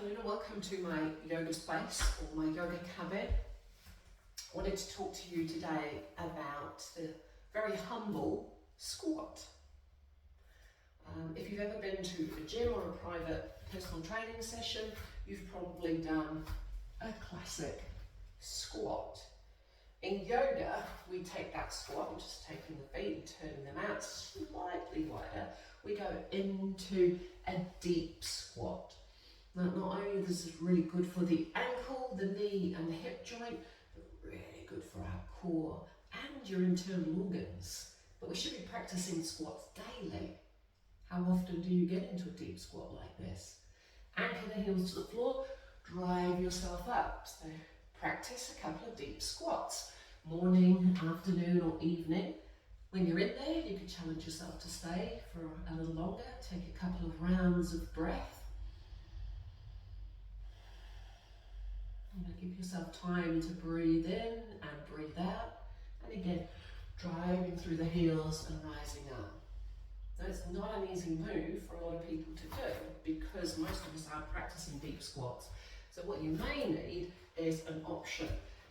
afternoon and welcome to my yoga space or my yoga cabin. I wanted to talk to you today about the very humble squat. If you've ever been to a gym or a private personal training session, you've probably done a classic squat. In yoga, we take that squat, just taking the feet and turning them out slightly wider. We go into a deep squat. Now, not only is this really good for the ankle, the knee and the hip joint, but really good for our core and your internal organs. But we should be practicing squats daily. How often do you get into a deep squat like this? Anchor the heels to the floor, drive yourself up. So practice a couple of deep squats, morning, afternoon or evening. When you're in there, you can challenge yourself to stay for a little longer. Take a couple of rounds of breath. Give yourself time to breathe in and breathe out. And again, driving through the heels and rising up. Now, it's not an easy move for a lot of people to do because most of us aren't practicing deep squats. So what you may need is an option.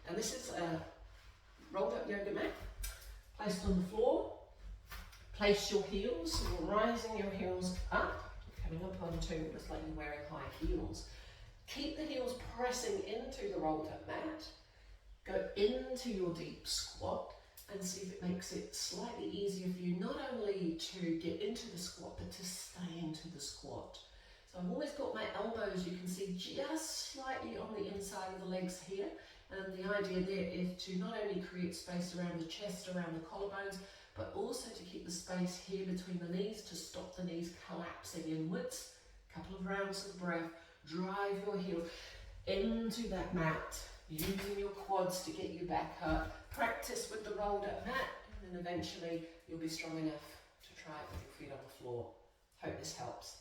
And this is a rolled up yoga mat placed on the floor. Place your heels, so you're rising your heels up, coming up onto almost like you're wearing high heels. Keep the heels pressing into the rolled up mat. Go into your deep squat and see if it makes it slightly easier for you not only to get into the squat but to stay into the squat. So I've always got my elbows, you can see, just slightly on the inside of the legs here. And the idea there is to not only create space around the chest, around the collarbones, but also to keep the space here between the knees to stop the knees collapsing inwards. A couple of rounds of breath. Drive your heels into that mat, using your quads to get you back up. Practice with the rolled up mat, and then eventually you'll be strong enough to try it with your feet on the floor. Hope this helps.